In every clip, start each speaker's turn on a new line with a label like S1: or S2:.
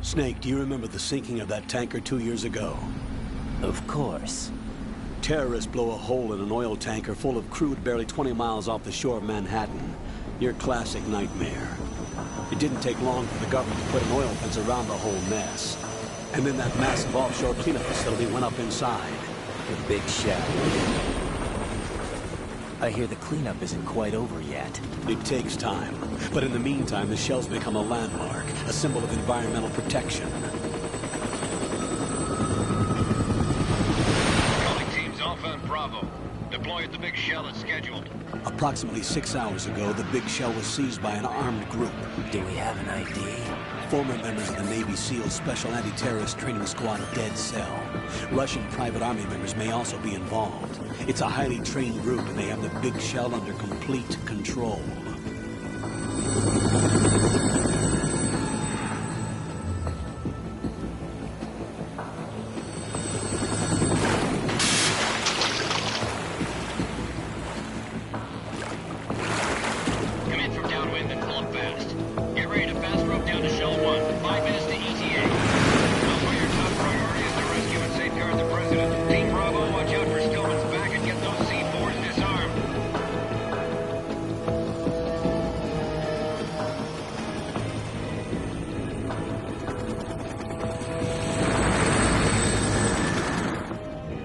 S1: Snake, do you remember the sinking of that tanker 2 years ago?
S2: Of course.
S1: Terrorists blow a hole in an oil tanker full of crude barely 20 miles off the shore of Manhattan. Your classic nightmare. It didn't take long for the government to put an oil fence around the whole mess. And then that massive offshore cleanup facility went up inside.
S2: The big shell. I hear the cleanup isn't quite over yet.
S1: It takes time. But in the meantime, the shell's become a landmark, a symbol of environmental protection.
S3: Calling teams Alpha and Bravo. Deploy at the big shell as scheduled.
S1: Approximately 6 hours ago, the big shell was seized by an armed group.
S2: Do we have an ID?
S1: Former members of the Navy SEAL Special Anti-Terrorist Training Squad Dead Cell. Russian private army members may also be involved. It's a highly trained group, and they have the big shell under complete control.
S3: Come in from downwind and pull up fast. Get ready to fast rope down to Shell 1. 5 minutes to ETA. Alpha, your top priority is to rescue and safeguard the President. Team Bravo, watch out for Stillman's back and get those C4s disarmed.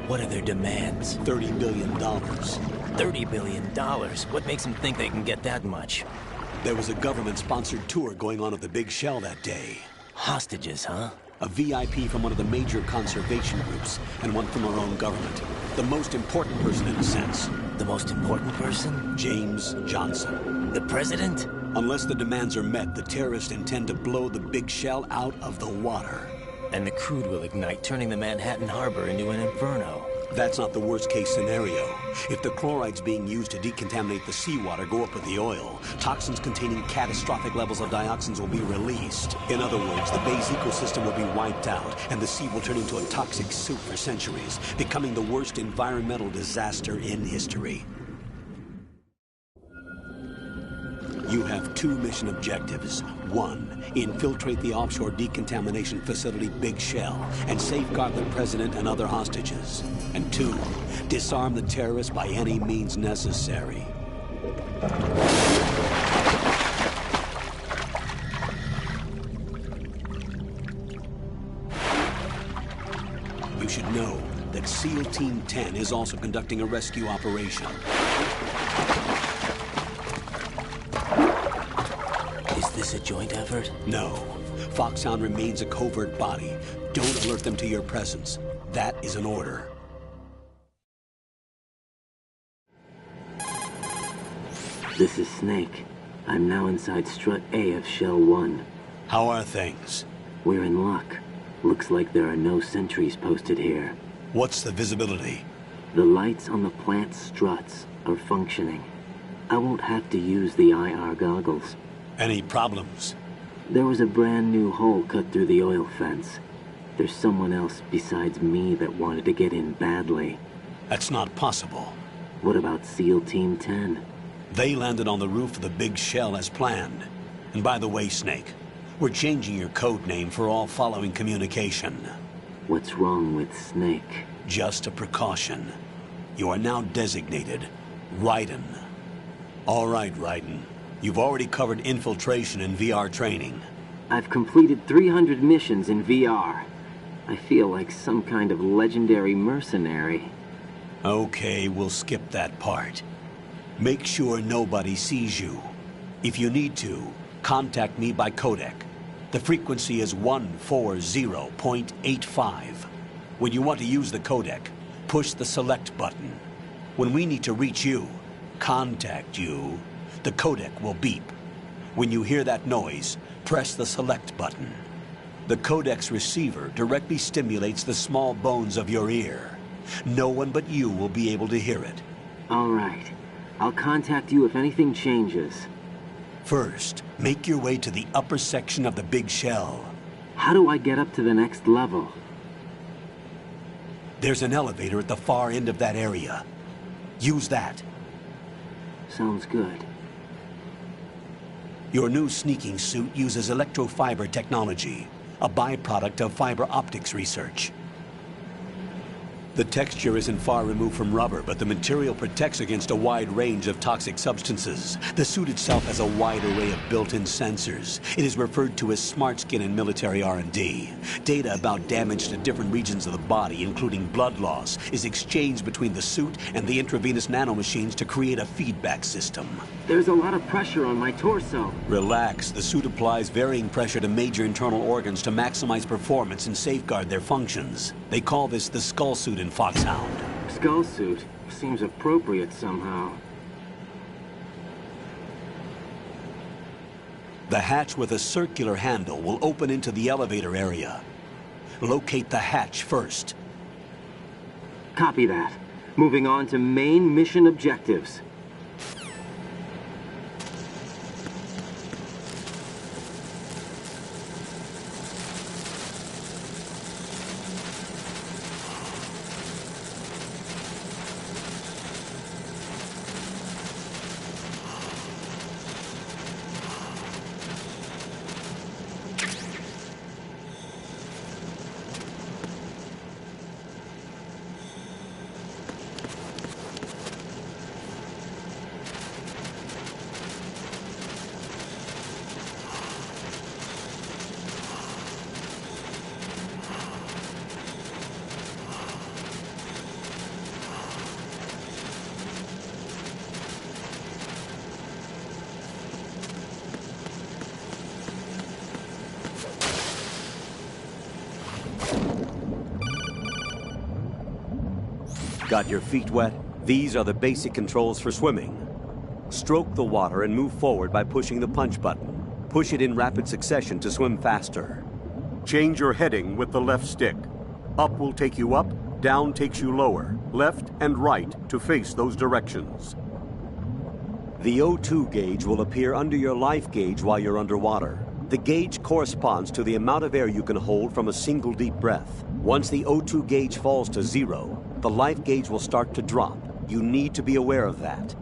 S2: What are their demands?
S1: $30 billion.
S2: $30 billion? What makes them think they can get that much?
S1: There was a government-sponsored tour going on at the big shell that day.
S2: Hostages, huh?
S1: A VIP from one of the major conservation groups, and one from our own government. The most important person in a sense.
S2: The most important person?
S1: James Johnson.
S2: The president?
S1: Unless the demands are met, the terrorists intend to blow the big shell out of the water.
S2: And the crude will ignite, turning the Manhattan harbor into an inferno.
S1: That's not the worst-case scenario. If the chlorides being used to decontaminate the seawater go up with the oil, toxins containing catastrophic levels of dioxins will be released. In other words, the bay's ecosystem will be wiped out, and the sea will turn into a toxic soup for centuries, becoming the worst environmental disaster in history. You have 2 mission objectives. 1, infiltrate the offshore decontamination facility Big Shell and safeguard the president and other hostages. And 2, disarm the terrorists by any means necessary. You should know that SEAL Team 10 is also conducting a rescue operation.
S2: Is this a joint effort?
S1: No. Foxhound remains a covert body. Don't alert them to your presence. That is an order.
S4: This is Snake. I'm now inside Strut A of Shell 1.
S1: How are things?
S4: We're in luck. Looks like there are no sentries posted here.
S1: What's the visibility?
S4: The lights on the plant struts are functioning. I won't have to use the IR goggles.
S1: Any problems?
S4: There was a brand new hole cut through the oil fence. There's someone else besides me that wanted to get in badly.
S1: That's not possible.
S4: What about SEAL Team 10?
S1: They landed on the roof of the big shell as planned. And by the way, Snake, we're changing your code name for all following communication.
S4: What's wrong with Snake?
S1: Just a precaution. You are now designated Raiden. All right, Raiden. You've already covered infiltration and VR training.
S4: I've completed 300 missions in VR. I feel like some kind of legendary mercenary.
S1: Okay, we'll skip that part. Make sure nobody sees you. If you need to, contact me by codec. The frequency is 140.85. When you want to use the codec, push the select button. When we need to reach you, contact you, the codec will beep. When you hear that noise, press the select button. The codec's receiver directly stimulates the small bones of your ear. No one but you will be able to hear it.
S4: All right. I'll contact you if anything changes.
S1: First, make your way to the upper section of the big shell.
S4: How do I get up to the next level?
S1: There's an elevator at the far end of that area. Use that.
S4: Sounds good.
S1: Your new sneaking suit uses electrofiber technology. a byproduct of fiber optics research. The texture isn't far removed from rubber, but the material protects against a wide range of toxic substances. The suit itself has a wide array of built-in sensors. It is referred to as smart skin in military R&D. Data about damage to different regions of the body, including blood loss, is exchanged between the suit and the intravenous nanomachines to create a feedback system.
S4: There's a lot of pressure on my torso.
S1: Relax. The suit applies varying pressure to major internal organs to maximize performance and safeguard their functions. They call this the skull suit in Foxhound.
S4: Skull suit seems appropriate somehow.
S1: The hatch with a circular handle will open into the elevator area. Locate the hatch first.
S4: Copy that. Moving on to main mission objectives.
S1: Got your feet wet? These are the basic controls for swimming. Stroke the water and move forward by pushing the punch button. Push it in rapid succession to swim faster. Change your heading with the left stick. Up will take you up, down takes you lower, left and right to face those directions. The O2 gauge will appear under your life gauge while you're underwater. The gauge corresponds to the amount of air you can hold from a single deep breath. Once the O2 gauge falls to 0, the life gauge will start to drop. You need to be aware of that.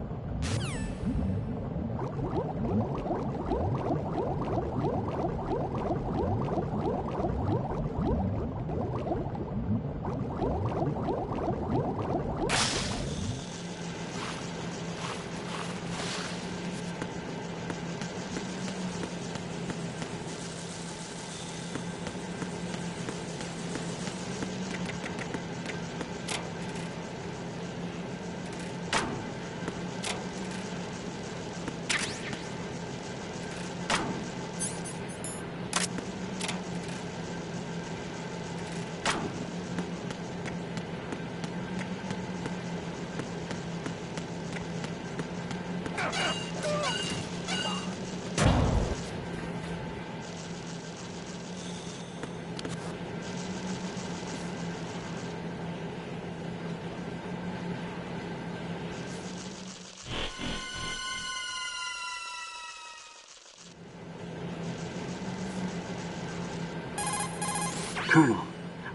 S4: Colonel,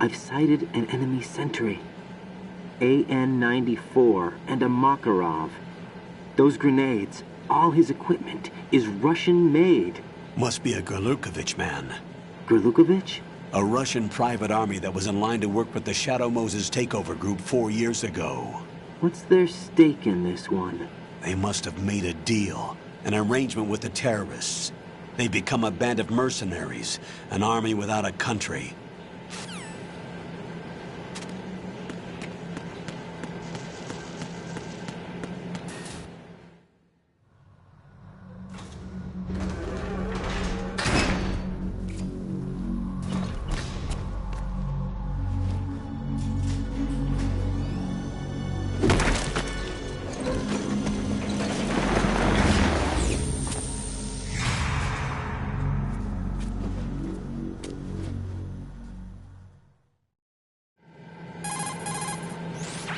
S4: I've sighted an enemy sentry. AN-94 and a Makarov. Those grenades, all his equipment, is Russian-made.
S1: Must be a Gorlukovich man.
S4: Gorlukovich?
S1: A Russian private army that was in line to work with the Shadow Moses takeover group 4 years ago.
S4: What's their stake in this one?
S1: They must have made a deal, an arrangement with the terrorists. They've become a band of mercenaries, an army without a country.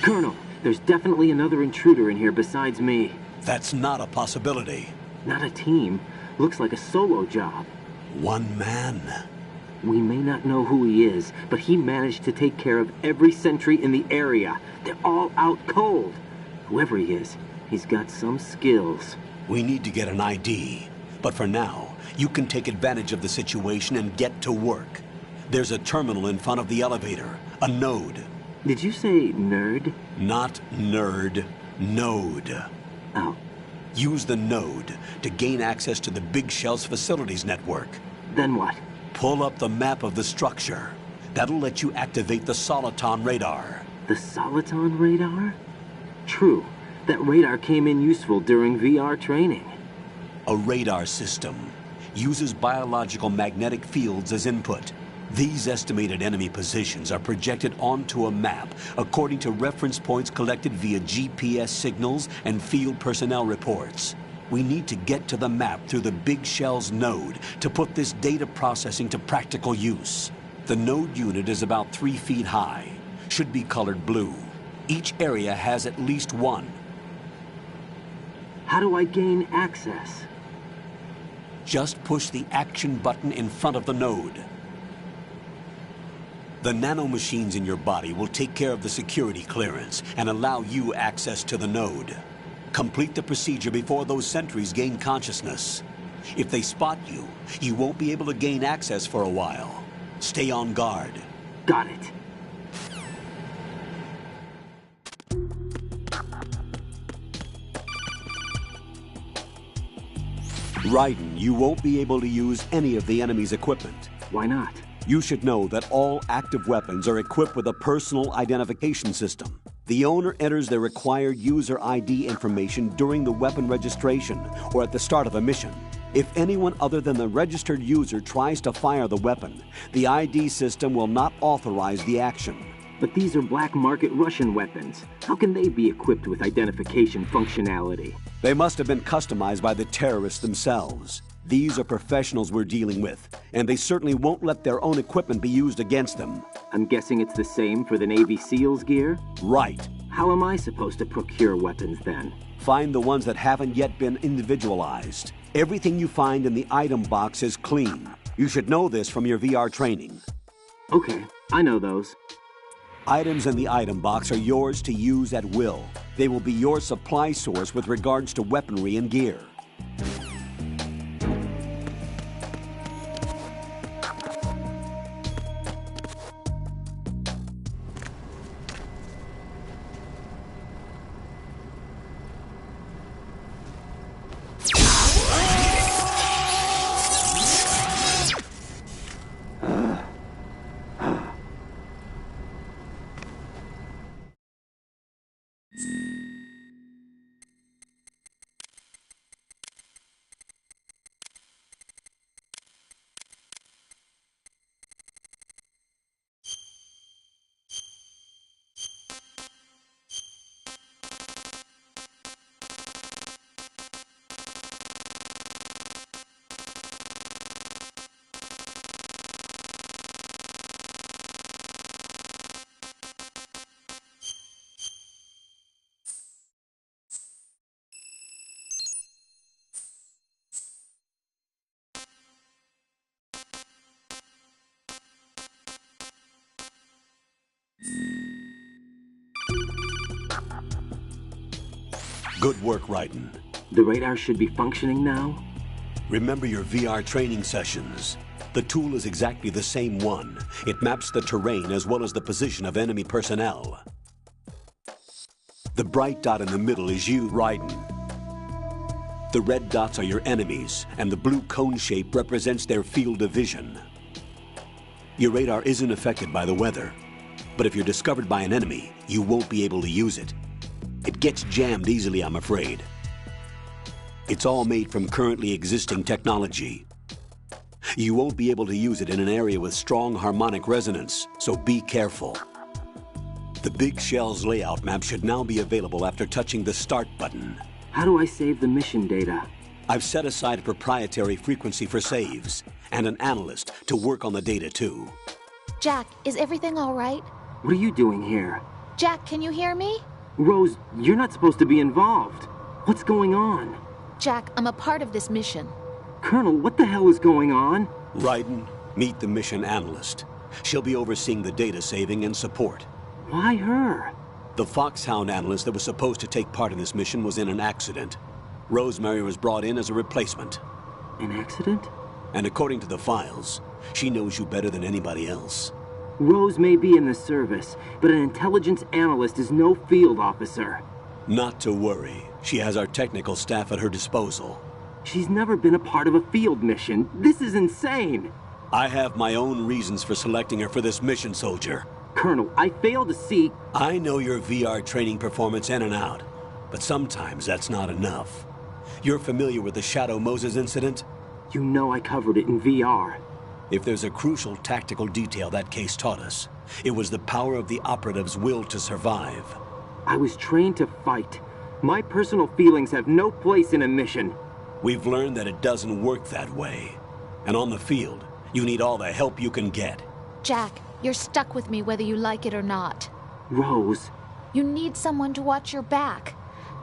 S4: Colonel, there's definitely another intruder in here besides me.
S1: That's not a possibility.
S4: Not a team. Looks like a solo job.
S1: One man.
S4: We may not know who he is, but he managed to take care of every sentry in the area. They're all out cold. Whoever he is, he's got some skills.
S1: We need to get an ID. But for now, you can take advantage of the situation and get to work. There's a terminal in front of the elevator, a node.
S4: Did you say nerd?
S1: Not nerd, node.
S4: Oh,
S1: Use the node to gain access to the Big Shell's facilities network.
S4: then what?
S1: Pull up the map of the structure. That'll let you activate the Soliton radar.
S4: The Soliton radar? True. That radar came in useful during VR training.
S1: A radar system uses biological magnetic fields as input. These estimated enemy positions are projected onto a map according to reference points collected via GPS signals and field personnel reports. We need to get to the map through the Big Shell's node to put this data processing to practical use. The node unit is about 3 feet high, should be colored blue. Each area has at least one.
S4: How do I gain access?
S1: Just push the action button in front of the node. The nanomachines in your body will take care of the security clearance and allow you access to the node. Complete the procedure before those sentries gain consciousness. If they spot you, you won't be able to gain access for a while. Stay on guard.
S4: Got it.
S1: Raiden, you won't be able to use any of the enemy's equipment.
S4: Why not?
S1: You should know that all active weapons are equipped with a personal identification system. The owner enters their required user ID information during the weapon registration or at the start of a mission. If anyone other than the registered user tries to fire the weapon, the ID system will not authorize the action.
S4: But these are black market Russian weapons. How can they be equipped with identification functionality?
S1: They must have been customized by the terrorists themselves. These are professionals we're dealing with, and they certainly won't let their own equipment be used against them.
S4: I'm guessing it's the same for the Navy SEALs gear?
S1: Right.
S4: How am I supposed to procure weapons then?
S1: Find the ones that haven't yet been individualized. Everything you find in the item box is clean. You should know this from your VR training.
S4: Okay, I know those.
S1: Items in the item box are yours to use at will. They will be your supply source with regards to weaponry and gear. Good work, Raiden.
S4: The radar should be functioning now?
S1: Remember your VR training sessions. The tool is exactly the same one. It maps the terrain as well as the position of enemy personnel. The bright dot in the middle is you, Raiden. The red dots are your enemies, and the blue cone shape represents their field of vision. Your radar isn't affected by the weather, but if you're discovered by an enemy, you won't be able to use it. It gets jammed easily, I'm afraid. It's all made from currently existing technology. You won't be able to use it in an area with strong harmonic resonance, so be careful. The Big Shell's layout map should now be available after touching the Start button.
S4: How do I save the mission data?
S1: I've set aside a proprietary frequency for saves, and an analyst to work on the data too.
S5: Jack, is everything all right?
S4: What are you doing here?
S5: Jack, can you hear me?
S4: Rose, you're not supposed to be involved. What's going on?
S5: Jack, I'm a part of this mission.
S4: Colonel, what the hell is going on?
S1: Raiden, meet the mission analyst. She'll be overseeing the data saving and support.
S4: Why her?
S1: The Foxhound analyst that was supposed to take part in this mission was in an accident. Rosemary was brought in as a replacement.
S4: An accident?
S1: And according to the files, she knows you better than anybody else.
S4: Rose may be in the service, but an intelligence analyst is no field officer.
S1: Not to worry. She has our technical staff at her disposal.
S4: She's never been a part of a field mission. This is insane!
S1: I have my own reasons for selecting her for this mission, soldier.
S4: Colonel, I fail to see...
S1: I know your VR training performance in and out, but sometimes that's not enough. You're familiar with the Shadow Moses incident?
S4: You know I covered it in VR.
S1: If there's a crucial tactical detail that case taught us, it was the power of the operative's will to survive.
S4: I was trained to fight. My personal feelings have no place in a mission.
S1: We've learned that it doesn't work that way. And on the field, you need all the help you can get.
S5: Jack, you're stuck with me whether you like it or not.
S4: Rose.
S5: You need someone to watch your back.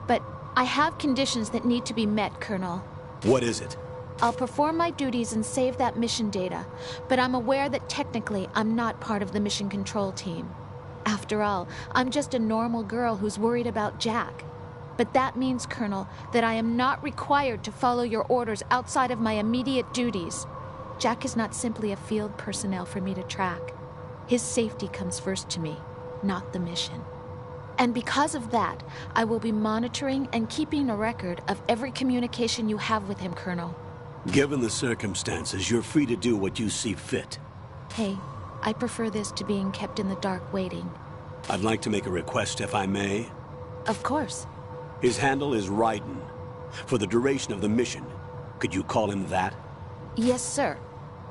S5: But I have conditions that need to be met, Colonel.
S1: What is it?
S5: I'll perform my duties and save that mission data, but I'm aware that technically I'm not part of the mission control team. After all, I'm just a normal girl who's worried about Jack. But that means, Colonel, that I am not required to follow your orders outside of my immediate duties. Jack is not simply a field personnel for me to track. His safety comes first to me, not the mission. And because of that, I will be monitoring and keeping a record of every communication you have with him, Colonel.
S1: Given the circumstances, you're free to do what you see fit.
S5: Hey, I prefer this to being kept in the dark waiting.
S1: I'd like to make a request, if I may.
S5: Of course.
S1: His handle is Raiden. For the duration of the mission, could you call him that?
S5: Yes, sir.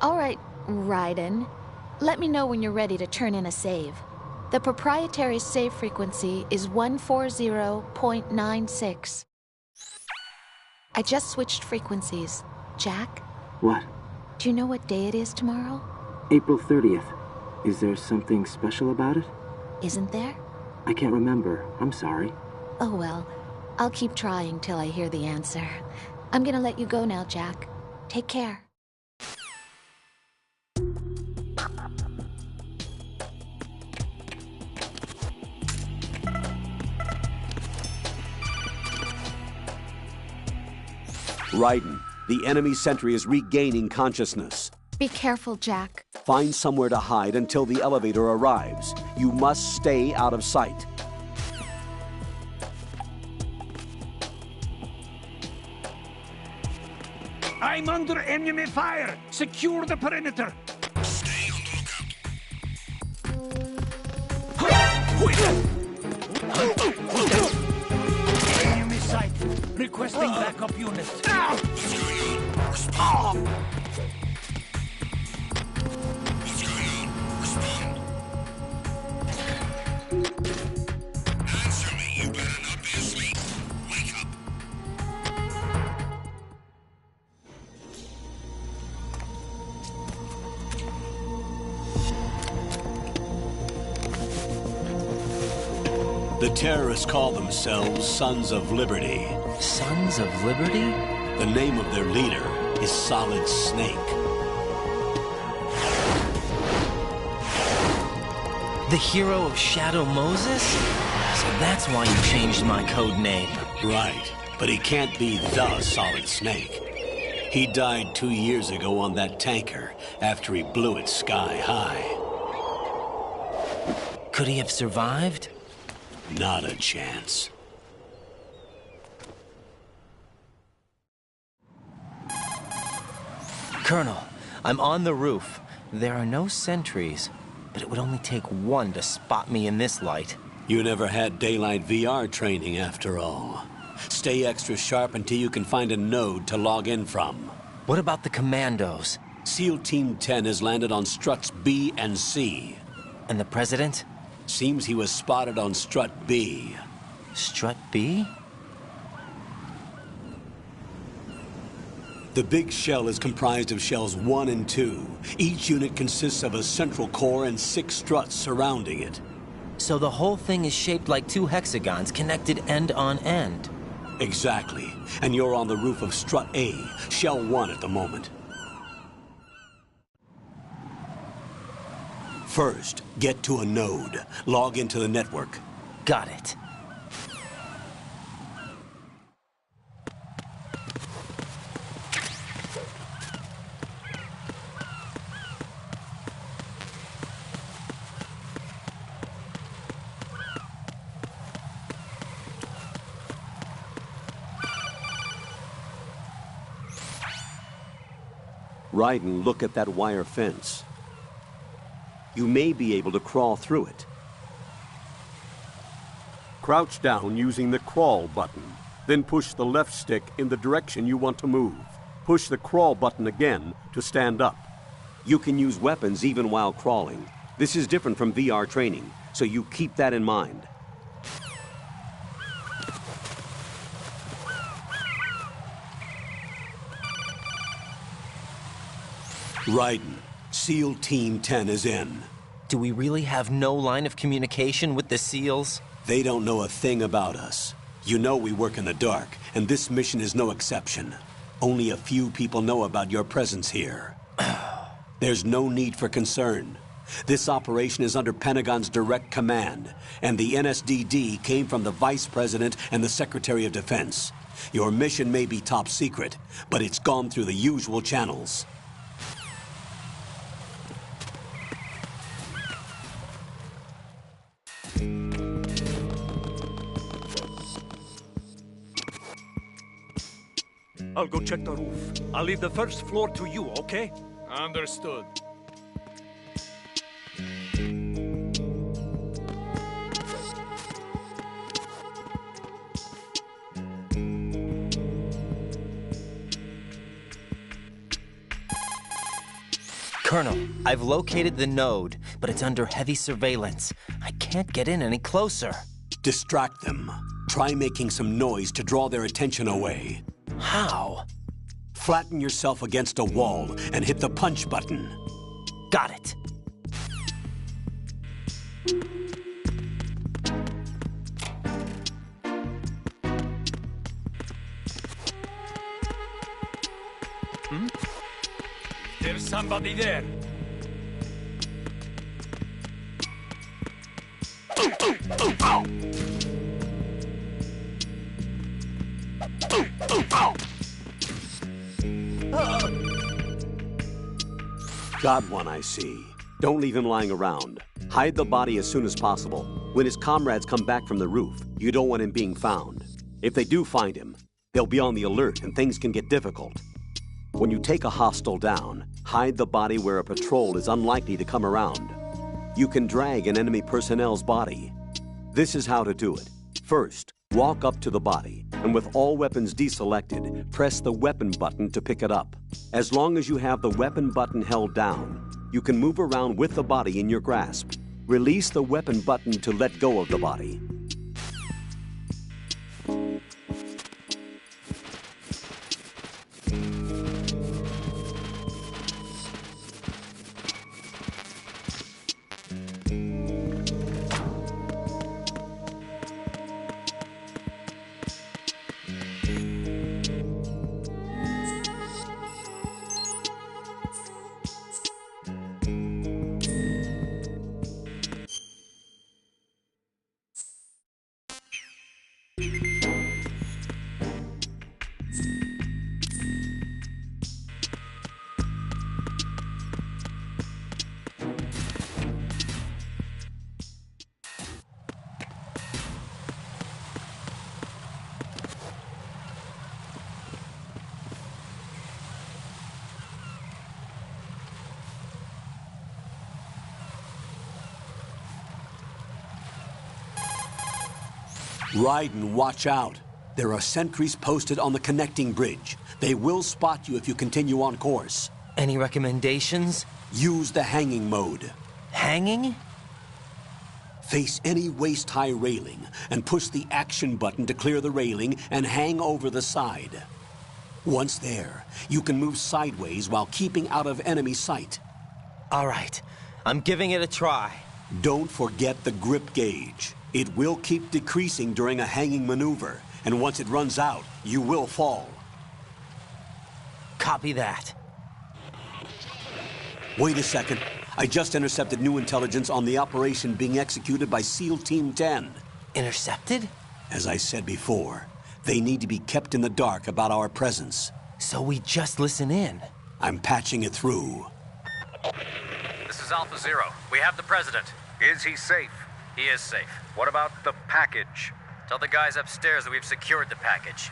S5: All right, Raiden. Let me know when you're ready to turn in a save. The proprietary save frequency is 140.96. I just switched frequencies. Jack?
S4: What?
S5: Do you know what day it is tomorrow?
S4: April 30th. Is there something special about it?
S5: Isn't there?
S4: I can't remember. I'm sorry.
S5: Oh well, I'll keep trying till I hear the answer. I'm gonna let you go now, Jack. Take care.
S1: Raiden, the enemy sentry is regaining consciousness.
S5: Be careful, Jack.
S1: Find somewhere to hide until the elevator arrives. You must stay out of sight.
S6: I'm under enemy fire! Secure the perimeter!
S7: Stay on the lookout.
S6: Enemy sighted. Requesting backup unit.
S7: What's going on? Respond. What's going on? Respond. Answer me. You better not be asleep. Wake up.
S1: The terrorists call themselves Sons of Liberty.
S2: Sons of Liberty?
S1: The name of their leader is Solid Snake.
S2: The hero of Shadow Moses? So that's why you changed my code name.
S1: Right, but he can't be the Solid Snake. He died 2 years ago on that tanker after he blew it sky high.
S2: Could he have survived?
S1: Not a chance.
S2: Colonel, I'm on the roof. There are no sentries, but it would only take one to spot me in this light.
S1: You never had daylight VR training after all. Stay extra sharp until you can find a node to log in from.
S2: What about the commandos?
S1: SEAL Team 10 has landed on struts B and C.
S2: And the president?
S1: Seems he was spotted on strut B.
S2: Strut B?
S1: The big shell is comprised of shells 1 and 2. Each unit consists of a central core and 6 struts surrounding it.
S2: So the whole thing is shaped like 2 hexagons connected end on end.
S1: Exactly. And you're on the roof of strut A, shell 1 at the moment. First, get to a node. Log into the network.
S2: Got it.
S1: Raiden, look at that wire fence. You may be able to crawl through it. Crouch down using the crawl button. Then push the left stick in the direction you want to move. Push the crawl button again to stand up. You can use weapons even while crawling. This is different from VR training, so you keep that in mind. Raiden, SEAL Team 10 is in.
S2: Do we really have no line of communication with the SEALs?
S1: They don't know a thing about us. You know we work in the dark, and this mission is no exception. Only a few people know about your presence here. There's no need for concern. This operation is under Pentagon's direct command, and the NSDD came from the Vice President and the Secretary of Defense. Your mission may be top secret, but it's gone through the usual channels.
S6: I'll go check the roof. I'll leave the first floor to you, okay? Understood.
S2: Colonel, I've located the node, but it's under heavy surveillance. I can't get in any closer.
S1: Distract them. Try making some noise to draw their attention away.
S2: How?
S1: Flatten yourself against a wall and hit the punch button.
S2: Got it.
S6: There's somebody there.
S1: Got one, I see. Don't leave him lying around. Hide the body as soon as possible. When his comrades come back from the roof, you don't want him being found. If they do find him, they'll be on the alert and things can get difficult. When you take a hostile down, hide the body where a patrol is unlikely to come around. You can drag an enemy personnel's body. This is how to do it. First, walk up to the body, and with all weapons deselected, press the weapon button to pick it up. As long as you have the weapon button held down, you can move around with the body in your grasp. Release the weapon button to let go of the body. Raiden, watch out. There are sentries posted on the connecting bridge. They will spot you if you continue on course.
S2: Any recommendations?
S1: Use the hanging mode.
S2: Hanging?
S1: Face any waist-high railing and push the action button to clear the railing and hang over the side. Once there, you can move sideways while keeping out of enemy sight.
S2: All right, I'm giving it a try.
S1: Don't forget the grip gauge. It will keep decreasing during a hanging maneuver, and once it runs out, you will fall.
S2: Copy that.
S1: Wait a second. I just intercepted new intelligence on the operation being executed by SEAL Team 10.
S2: Intercepted?
S1: As I said before, they need to be kept in the dark about our presence.
S2: So we just listen in.
S1: I'm patching it through.
S8: This is Alpha Zero. We have the president.
S9: Is he safe?
S8: He is safe.
S9: What about the package?
S8: Tell the guys upstairs that we've secured the package.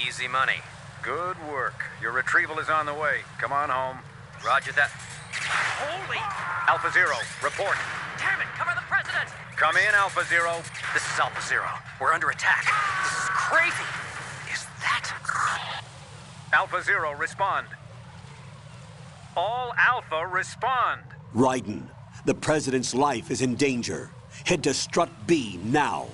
S8: Easy money.
S9: Good work. Your retrieval is on the way. Come on home. Roger that.
S8: Holy!
S9: Alpha Zero, report.
S8: Damn it! Cover the president!
S9: Come in, Alpha Zero.
S8: This is Alpha Zero. We're under attack. This is crazy. Is that...
S9: Alpha Zero, respond. All Alpha, respond.
S1: Raiden, the President's life is in danger. Head to Strut B now.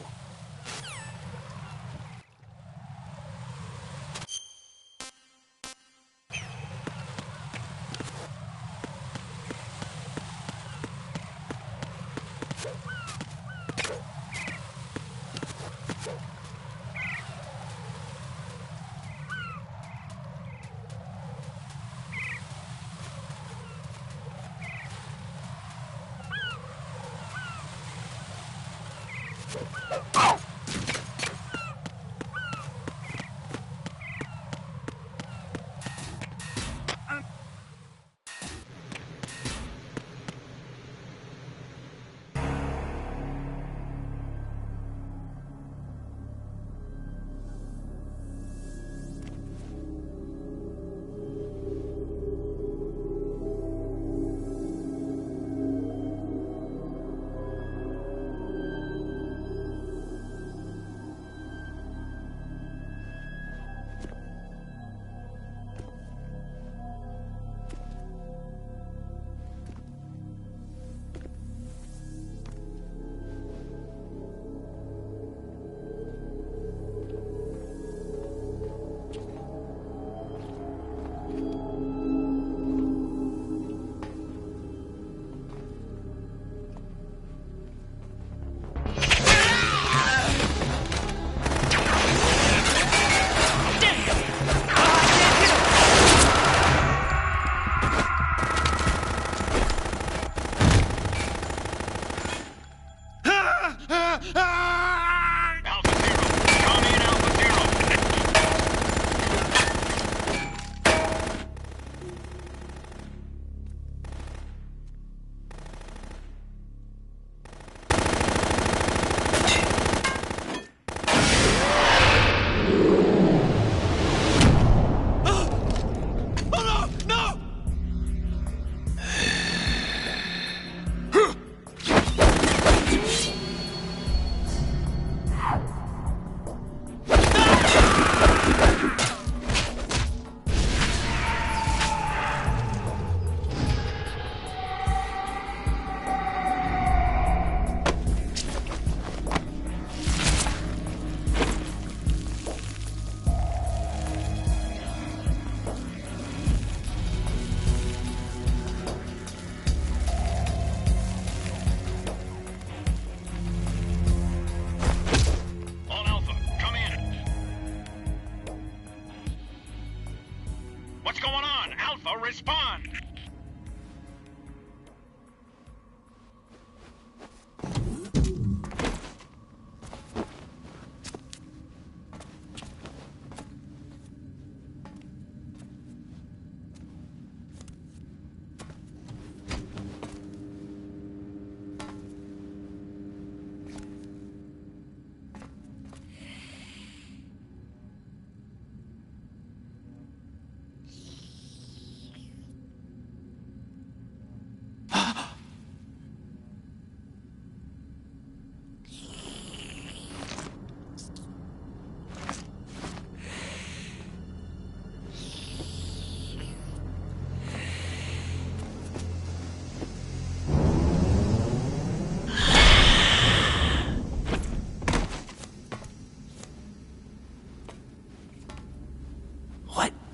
S3: Respond!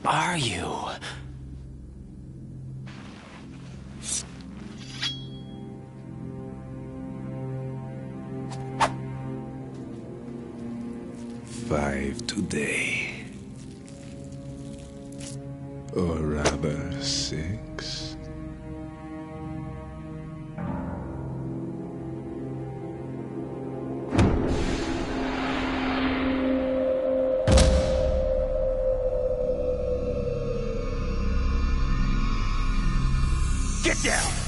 S2: Are you?
S10: Five today. Or rather, 6.
S6: Get down!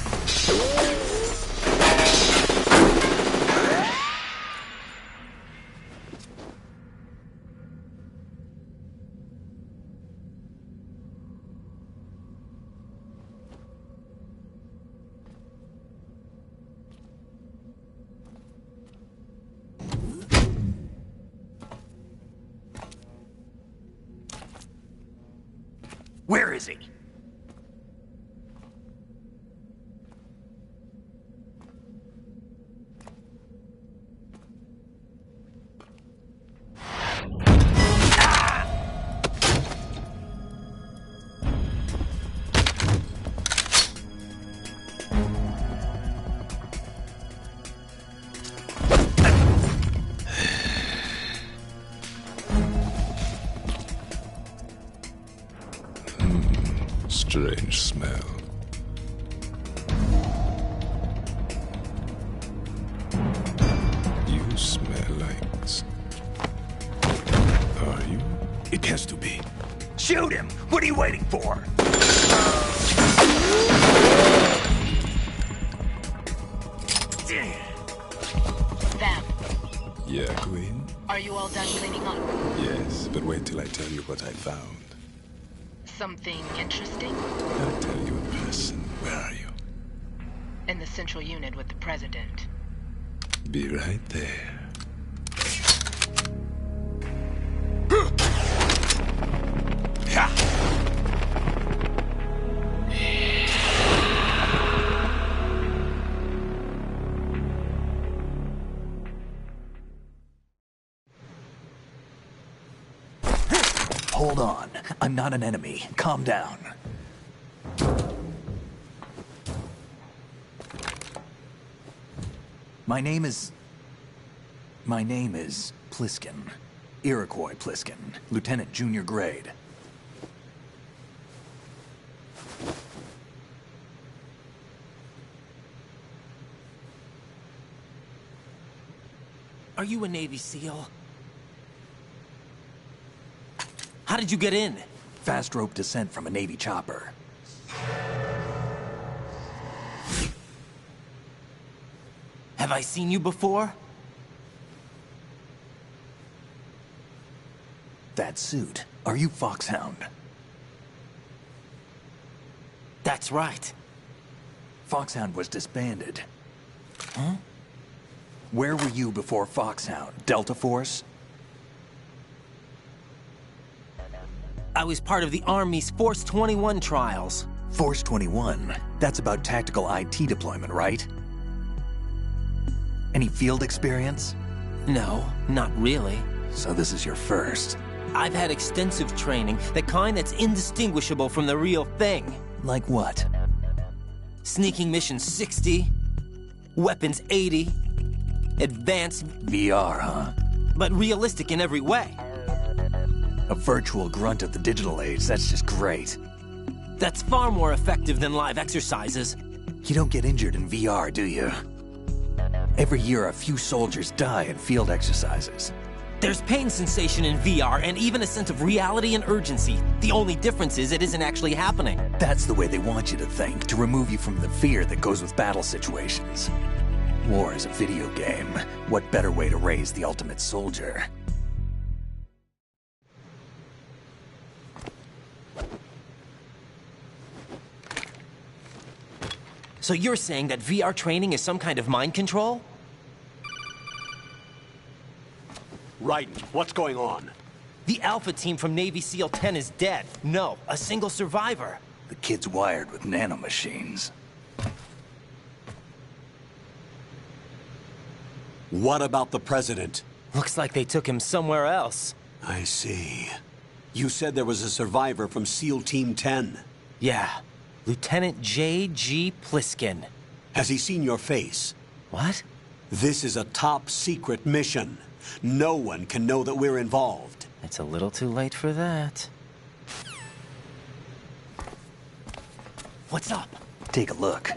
S8: is he?
S10: Strange smell. You smell like... Are you?
S8: It has to be. Shoot him! What are you waiting for?
S11: Vamp,
S10: Yeah, Queen?
S11: are you all done cleaning up?
S10: Yes, but wait till I tell you what I found.
S11: Something interesting?
S10: I'll tell you in person. Where are you?
S11: In the central unit with the president.
S10: Be right there.
S8: Hold on. I'm not an enemy. Calm down. My name is Pliskin. Iroquois Pliskin. Lieutenant Junior Grade.
S2: Are you a Navy SEAL? How did you get in?
S8: Fast rope descent from a Navy chopper.
S2: Have I seen you before?
S8: That suit. Are you Foxhound?
S2: That's right.
S8: Foxhound was disbanded. Huh? Where were you before Foxhound? Delta Force?
S2: I was part of the Army's Force 21 trials.
S8: Force 21? That's about tactical IT deployment, right? Any field experience?
S2: No, not really.
S8: So this is your first.
S2: I've had extensive training, the kind that's indistinguishable from the real thing.
S8: Like what?
S2: Sneaking mission 60, weapons 80, advanced...
S8: VR, huh?
S2: But realistic in every way.
S8: A virtual grunt of the digital age, that's just great.
S2: That's far more effective than live exercises.
S8: You don't get injured in VR, do you? Every year, a few soldiers die in field exercises.
S2: There's pain sensation in VR and even a sense of reality and urgency. The only difference is it isn't actually happening.
S8: That's the way they want you to think, to remove you from the fear that goes with battle situations. War is a video game. What better way to raise the ultimate soldier?
S2: So you're saying that VR training is some kind of mind control?
S1: Right. What's going on?
S2: The Alpha team from Navy SEAL 10 is dead. No, a single survivor.
S8: The kid's wired with nanomachines.
S1: What about the president?
S2: Looks like they took him somewhere else.
S1: I see. You said there was a survivor from SEAL Team 10.
S2: Yeah. Lieutenant J.G. Pliskin.
S1: Has he seen your face?
S2: What?
S1: This is a top secret mission. No one can know that we're involved.
S2: It's a little too late for that. What's up?
S8: Take a look.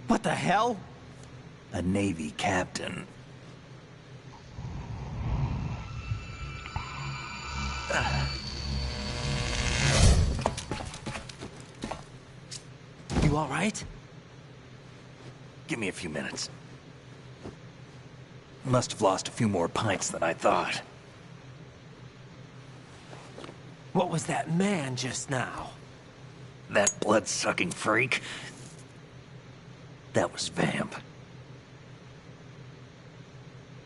S2: What the hell?
S8: A Navy captain.
S2: You all right?
S8: Give me a few minutes. Must have lost a few more pints than I thought.
S2: What was that man just now?
S8: That blood-sucking freak? That was Vamp.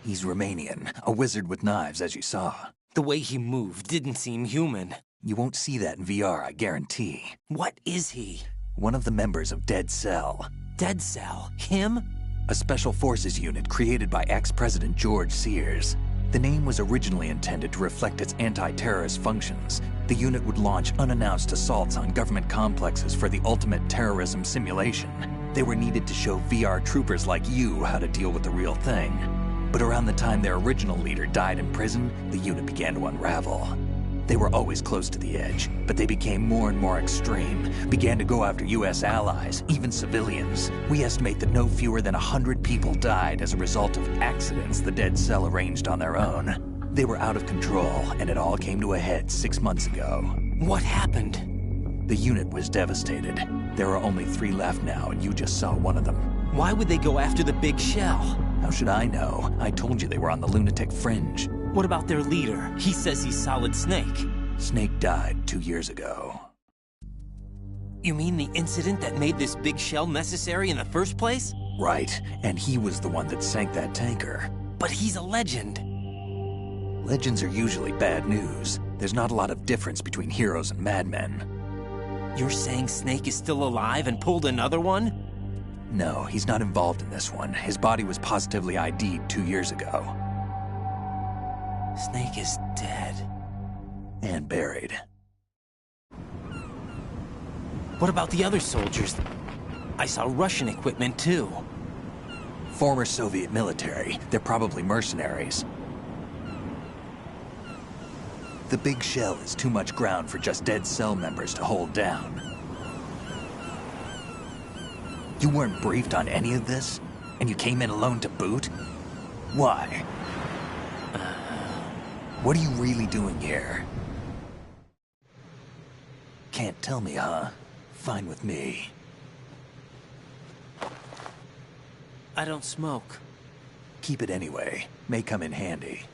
S8: He's Romanian, a wizard with knives, as you saw.
S2: The way he moved didn't seem human.
S8: You won't see that in VR, I guarantee.
S2: What is he?
S8: One of the members of Dead Cell.
S2: Dead Cell? Him?
S8: A special forces unit created by ex-President George Sears. The name was originally intended to reflect its anti-terrorist functions. The unit would launch unannounced assaults on government complexes for the ultimate terrorism simulation. They were needed to show VR troopers like you how to deal with the real thing. But around the time their original leader died in prison, the unit began to unravel. They were always close to the edge, but they became more and more extreme, began to go after US allies, even civilians. We estimate that no fewer than 100 people died as a result of accidents the Dead Cell arranged on their own. They were out of control, and it all came to a head 6 months ago.
S2: What happened?
S8: The unit was devastated. There are only 3 left now, and you just saw one of them.
S2: Why would they go after the big shell?
S8: How should I know? I told you they were on the lunatic fringe.
S2: What about their leader? He says he's Solid Snake.
S8: Snake died 2 years ago.
S2: You mean the incident that made this big shell necessary in the first place?
S8: Right, and he was the one that sank that tanker.
S2: But he's a legend.
S8: Legends are usually bad news. There's not a lot of difference between heroes and madmen.
S2: You're saying Snake is still alive and pulled another one?
S8: No, he's not involved in this one. His body was positively ID'd 2 years ago.
S2: Snake is dead.
S8: And buried.
S2: What about the other soldiers? I saw Russian equipment too.
S8: Former Soviet military. They're probably mercenaries. The big shell is too much ground for just Dead Cell members to hold down. You weren't briefed on any of this? And you came in alone to boot? Why? What are you really doing here? Can't tell me, huh? Fine with me.
S2: I don't smoke.
S8: Keep it anyway. May come in handy.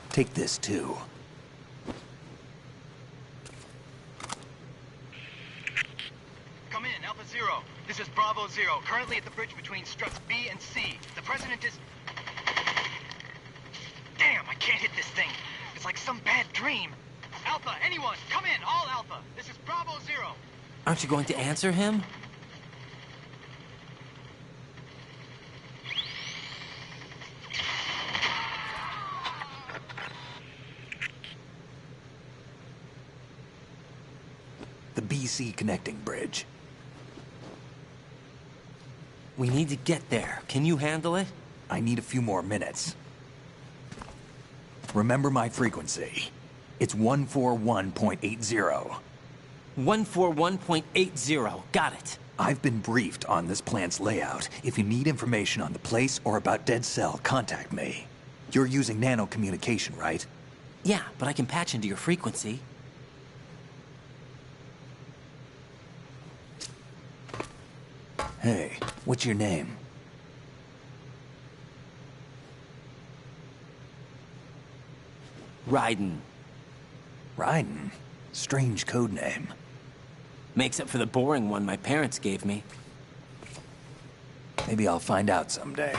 S8: Take this too.
S12: Come in, Alpha Zero. This is Bravo Zero, currently at the bridge between struts B and C. The President is... Damn, I can't hit this thing. It's like some bad dream. Alpha, anyone, come in, all Alpha. This is Bravo Zero.
S2: Aren't you going to answer him?
S8: The BC connecting bridge.
S2: We need to get there. Can you handle it?
S8: I need a few more minutes. Remember my frequency. It's 141.80.
S2: 141.80. Got it.
S8: I've been briefed on this plant's layout. If you need information on the place or about Dead Cell, contact me. You're using nano communication, right?
S2: Yeah, but I can patch into your frequency.
S8: Hey, what's your name?
S2: Raiden.
S8: Raiden? Strange code name.
S2: Makes up for the boring one my parents gave me.
S8: Maybe I'll find out someday.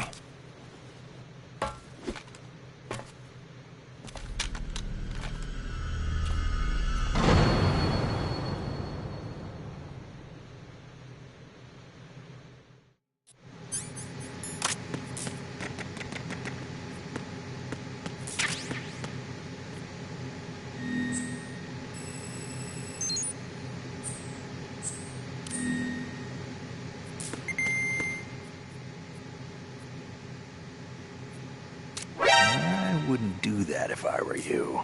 S8: I wouldn't do that if I were you.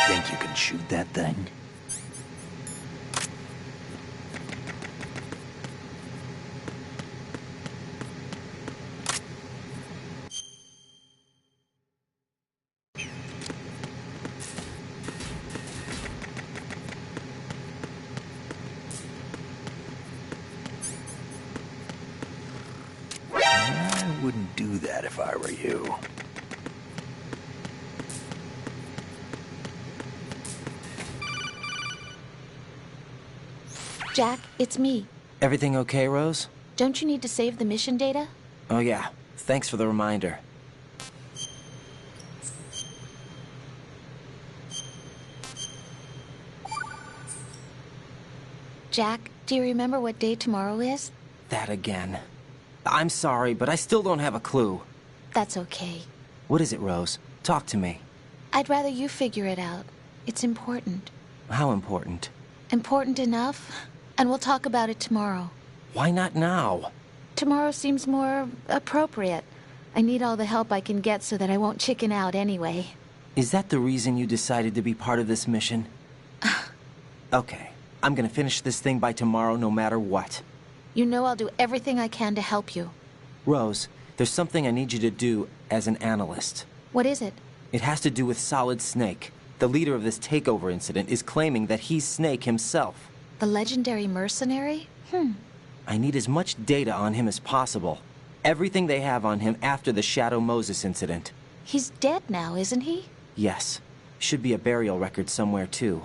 S8: Think you can shoot that thing? wouldn't do that if I were you.
S5: Jack, it's me.
S2: Everything okay, Rose?
S5: Don't you need to save the mission data?
S2: Oh yeah, thanks for the reminder.
S5: Jack, do you remember what day tomorrow is?
S2: That again. I'm sorry, but I still don't have a clue.
S5: That's okay.
S2: What is it, Rose? Talk to me.
S5: I'd rather you figure it out. It's important.
S2: How important?
S5: Important enough? And we'll talk about it tomorrow.
S2: Why not now?
S5: Tomorrow seems more appropriate. I need all the help I can get so that I won't chicken out anyway.
S2: Is that the reason you decided to be part of this mission? Okay, I'm gonna finish this thing by tomorrow no matter what.
S5: You know I'll do everything I can to help you.
S2: Rose, there's something I need you to do as an analyst.
S5: What is it?
S2: It has to do with Solid Snake. The leader of this takeover incident is claiming that he's Snake himself.
S5: The legendary mercenary?
S2: I need as much data on him as possible. Everything they have on him after the Shadow Moses incident.
S5: He's dead now, isn't he?
S2: Yes. Should be a burial record somewhere, too.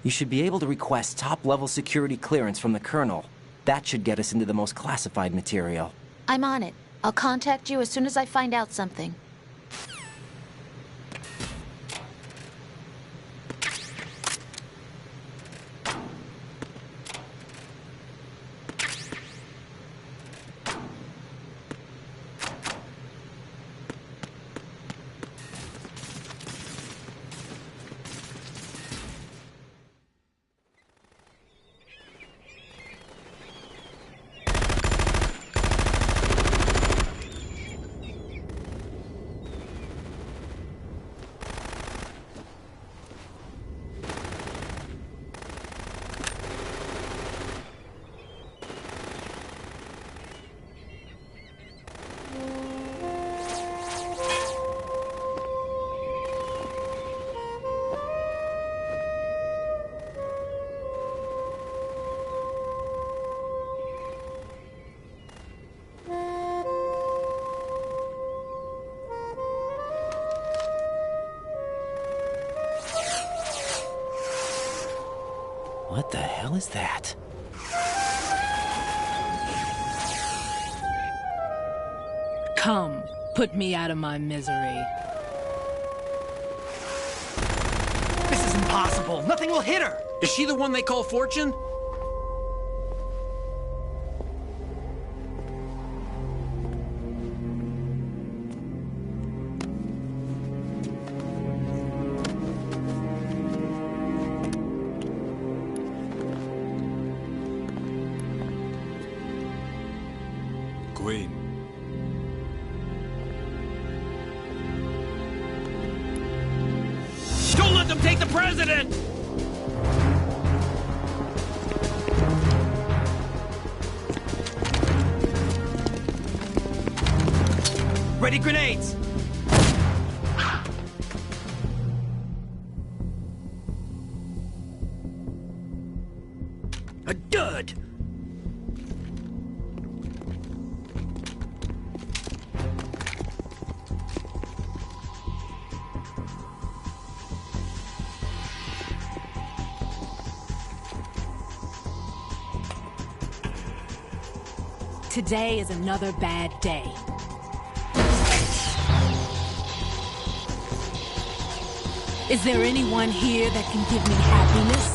S2: You should be able to request top-level security clearance from the Colonel. That should get us into the most classified material.
S5: I'm on it. I'll contact you as soon as I find out something.
S2: What the hell is that?
S13: Come, put me out of my misery.
S14: This is impossible. Nothing will hit her.
S6: Is she the one they call Fortune?
S10: Queen.
S6: Don't let them take the president!
S14: Ready grenades!
S6: A dud!
S13: Today is another bad day. Is there anyone here that can give me happiness?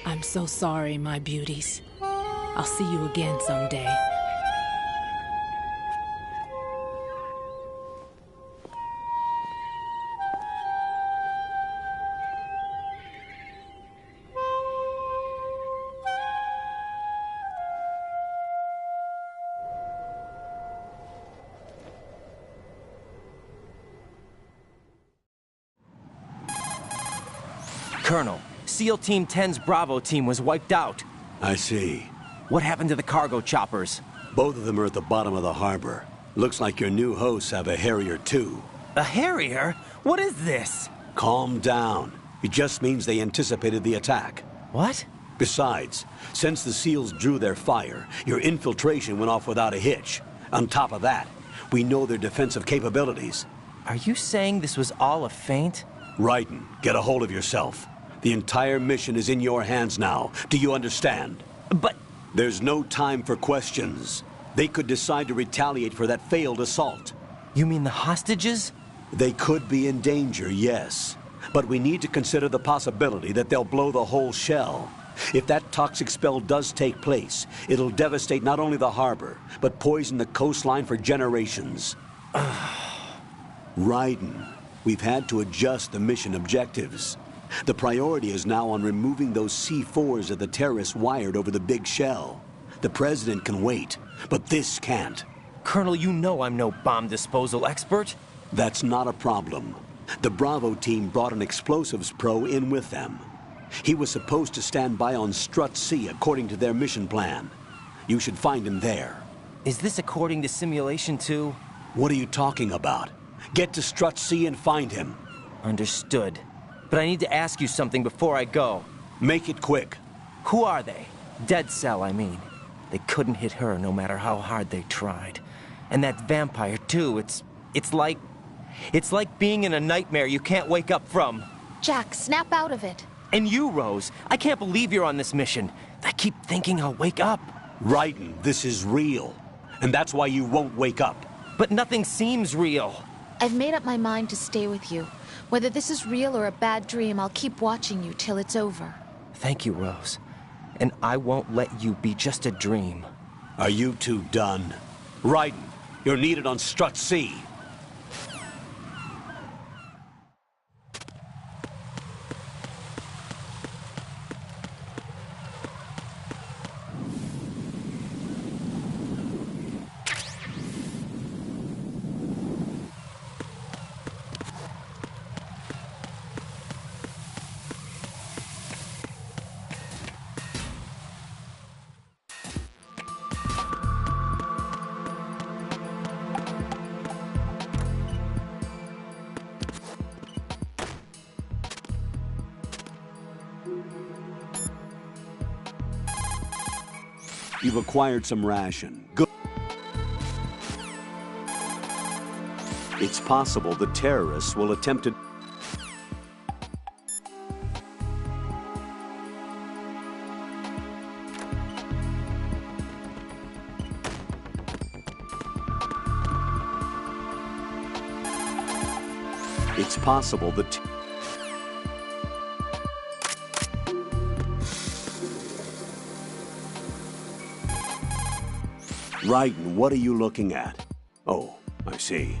S13: I'm so sorry, my beauties. I'll see you again someday.
S2: Colonel, SEAL Team 10's Bravo team was wiped out.
S1: I see.
S2: What happened to the cargo choppers?
S1: Both of them are at the bottom of the harbor. Looks like your new hosts have a Harrier too.
S2: A Harrier? What is this?
S1: Calm down. It just means they anticipated the attack.
S2: What?
S1: Besides, since the SEALs drew their fire, your infiltration went off without a hitch. On top of that, we know their defensive capabilities.
S2: Are you saying this was all a feint?
S1: Raiden, get a hold of yourself. The entire mission is in your hands now. Do you understand?
S2: But...
S1: There's no time for questions. They could decide to retaliate for that failed assault.
S2: You mean the hostages?
S1: They could be in danger, yes. But we need to consider the possibility that they'll blow the whole shell. If that toxic spell does take place, it'll devastate not only the harbor, but poison the coastline for generations. Raiden, we've had to adjust the mission objectives. The priority is now on removing those C4s that the terrorists wired over the big shell. The President can wait, but this can't.
S2: Colonel, you know I'm no bomb disposal expert.
S1: That's not a problem. The Bravo team brought an explosives pro in with them. He was supposed to stand by on Strut C according to their mission plan. You should find him there.
S2: Is this according to Simulation 2?
S1: What are you talking about? Get to Strut C and find him.
S2: Understood. But I need to ask you something before I go.
S1: Make it quick.
S2: Who are they? Dead Cell, I mean. They couldn't hit her no matter how hard they tried. And that vampire, too, it's like being in a nightmare you can't wake up from.
S5: Jack, snap out of it.
S2: And you, Rose, I can't believe you're on this mission. I keep thinking I'll wake up.
S1: Raiden, this is real. And that's why you won't wake up.
S2: But nothing seems real.
S5: I've made up my mind to stay with you. Whether this is real or a bad dream, I'll keep watching you till it's over.
S2: Thank you, Rose. And I won't let you be just a dream.
S1: Are you two done? Raiden, you're needed on Strut C. You've acquired some ration. Good. It's possible the terrorists will attempt to... It's possible that... Raiden, what are you looking at? Oh, I see.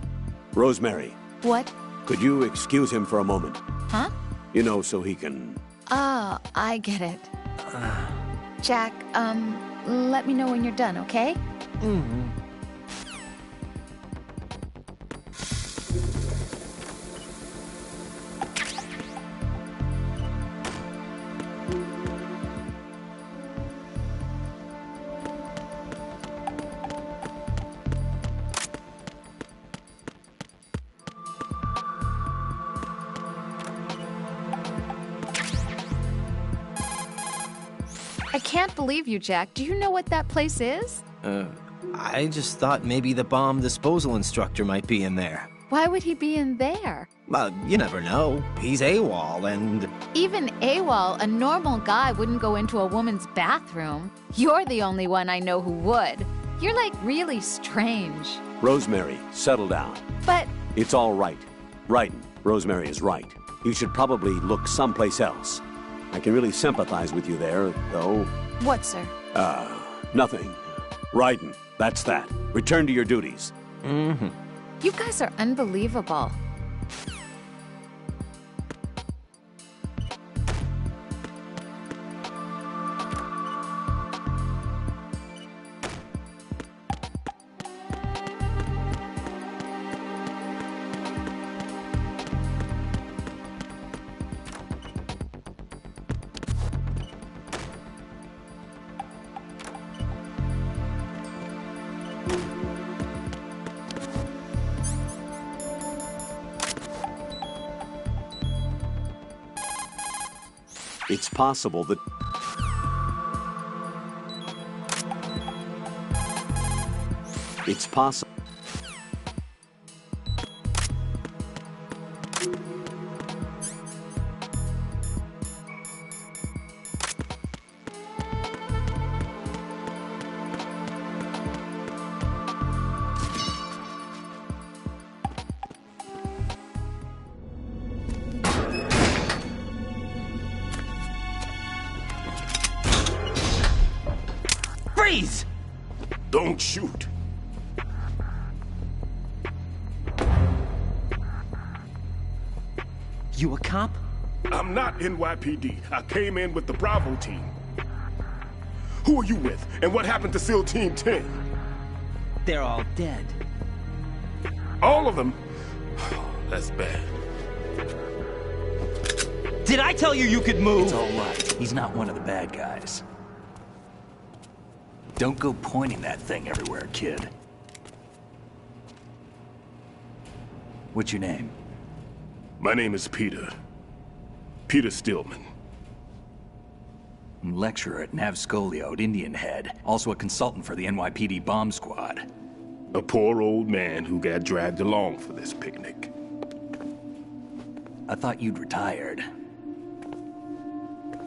S1: Rosemary.
S5: What?
S1: Could you excuse him for a moment?
S5: Huh?
S1: You know, so he can...
S5: Ah, I get it. Jack, let me know when you're done, okay?
S2: Mm-hmm.
S5: I can't believe you, Jack. Do you know what that place is?
S2: I just thought maybe the bomb disposal instructor might be in there.
S5: Why would he be in there?
S2: Well, you never know. He's AWOL and...
S5: Even AWOL, a normal guy wouldn't go into a woman's bathroom. You're the only one I know who would. You're like really strange.
S1: Rosemary, settle down.
S5: But...
S1: It's all right. Raiden, Rosemary is right. You should probably look someplace else. I can really sympathize with you there, though.
S5: What, sir?
S1: Nothing. Raiden, that's that. Return to your duties.
S2: Mm-hmm.
S5: You guys are unbelievable.
S1: It's possible that... It's possible...
S2: Freeze!
S15: Don't shoot.
S2: You a cop?
S15: I'm not NYPD. I came in with the Bravo team. Who are you with? And what happened to SEAL Team 10?
S2: They're all dead.
S15: All of them? That's bad.
S2: Did I tell you you could move?
S8: It's all right. He's not one of the bad guys. Don't go pointing that thing everywhere, kid. What's your name?
S15: My name is Peter. Peter Stillman.
S8: Lecturer at Navscolio at Indian Head. Also a consultant for the NYPD bomb squad.
S15: A poor old man who got dragged along for this picnic.
S8: I thought you'd retired.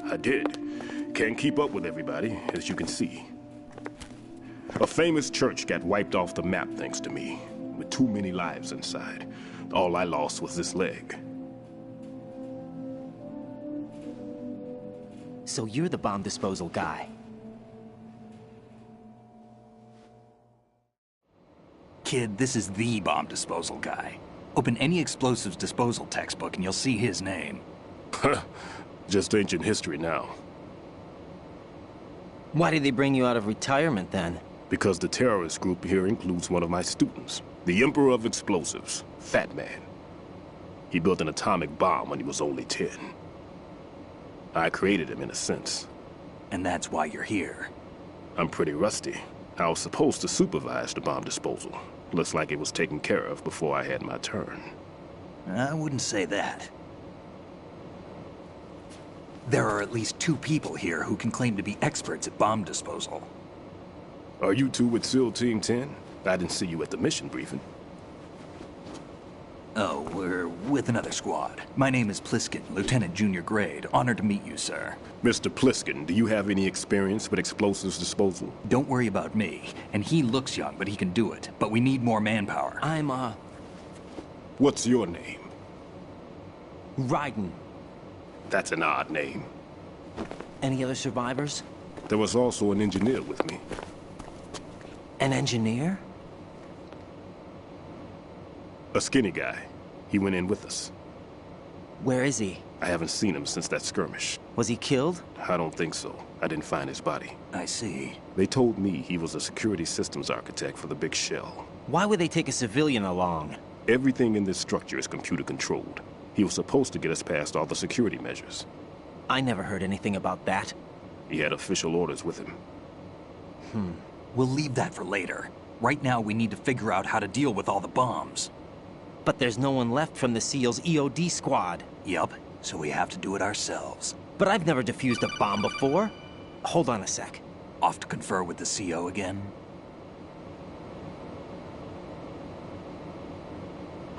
S15: I did. Can't keep up with everybody, as you can see. A famous church got wiped off the map thanks to me, with too many lives inside. All I lost was this leg.
S2: So you're the bomb disposal guy.
S8: Kid, this is the bomb disposal guy. Open any explosives disposal textbook and you'll see his name.
S15: Just ancient history now.
S2: Why did they bring you out of retirement then?
S15: Because the terrorist group here includes one of my students, the Emperor of Explosives, Fat Man. He built an atomic bomb when he was only 10. I created him in a sense.
S8: And that's why you're here.
S15: I'm pretty rusty. I was supposed to supervise the bomb disposal. Looks like it was taken care of before I had my turn.
S8: I wouldn't say that. There are at least 2 people here who can claim to be experts at bomb disposal.
S15: Are you two with SEAL Team 10? I didn't see you at the mission briefing.
S8: Oh, we're with another squad. My name is Pliskin, Lieutenant Junior Grade. Honored to meet you, sir.
S15: Mr. Pliskin, do you have any experience with explosives disposal?
S8: Don't worry about me. And he looks young, but he can do it. But we need more manpower.
S2: I'm,
S15: What's your name?
S2: Raiden.
S15: That's an odd name.
S2: Any other survivors?
S15: There was also an engineer with me.
S2: An engineer?
S15: A skinny guy. He went in with us.
S2: Where is he?
S15: I haven't seen him since that skirmish.
S2: Was he killed?
S15: I don't think so. I didn't find his body.
S8: I see.
S15: They told me he was a security systems architect for the big shell.
S2: Why would they take a civilian along?
S15: Everything in this structure is computer controlled. He was supposed to get us past all the security measures.
S2: I never heard anything about that.
S15: He had official orders with him.
S8: We'll leave that for later. Right now, we need to figure out how to deal with all the bombs.
S2: But there's no one left from the SEAL's EOD squad.
S8: Yup, so we have to do it ourselves.
S2: But I've never defused a bomb before. Hold on a sec.
S8: Off to confer with the CO again?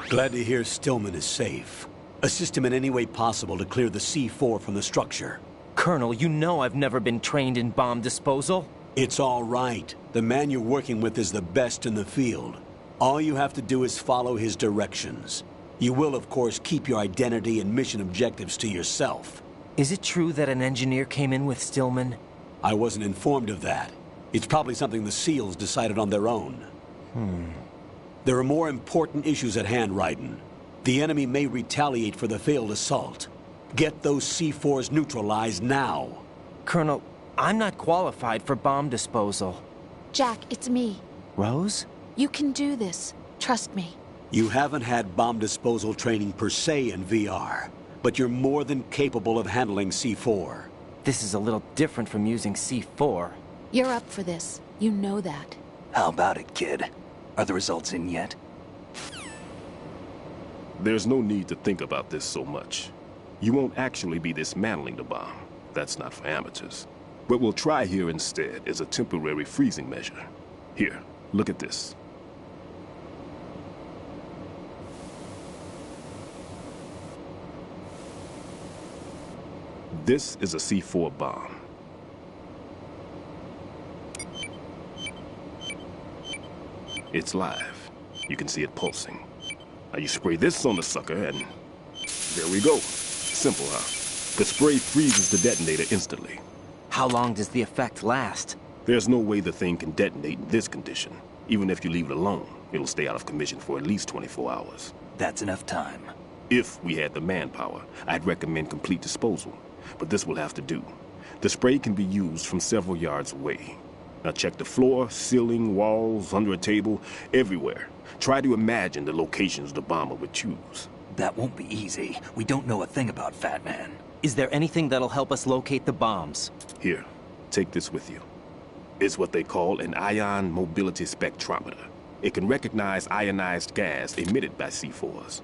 S1: Glad to hear Stillman is safe. Assist him in any way possible to clear the C4 from the structure.
S2: Colonel, you know I've never been trained in bomb disposal.
S1: It's all right. The man you're working with is the best in the field. All you have to do is follow his directions. You will, of course, keep your identity and mission objectives to yourself.
S2: Is it true that an engineer came in with Stillman?
S1: I wasn't informed of that. It's probably something the SEALs decided on their own. There are more important issues at hand, Raiden. The enemy may retaliate for the failed assault. Get those C4s neutralized now.
S2: Colonel, I'm not qualified for bomb disposal.
S5: Jack, it's me.
S2: Rose?
S5: You can do this. Trust me.
S1: You haven't had bomb disposal training per se in VR, but you're more than capable of handling C4.
S2: This is a little different from using C4.
S5: You're up for this. You know that.
S8: How about it, kid? Are the results in yet?
S15: There's no need to think about this so much. You won't actually be dismantling the bomb. That's not for amateurs. What we'll try here instead is a temporary freezing measure. Here, look at this. This is a C4 bomb. It's live. You can see it pulsing. Now you spray this on the sucker and there we go. Simple, huh? The spray freezes the detonator instantly.
S2: How long does the effect last?
S15: There's no way the thing can detonate in this condition. Even if you leave it alone, it'll stay out of commission for at least 24 hours.
S8: That's enough time.
S15: If we had the manpower, I'd recommend complete disposal. But this will have to do. The spray can be used from several yards away. Now check the floor, ceiling, walls, under a table, everywhere. Try to imagine the locations the bomber would choose.
S8: That won't be easy. We don't know a thing about Fat Man.
S2: Is there anything that'll help us locate the bombs?
S15: Here, take this with you. It's what they call an ion mobility spectrometer. It can recognize ionized gas emitted by C4s.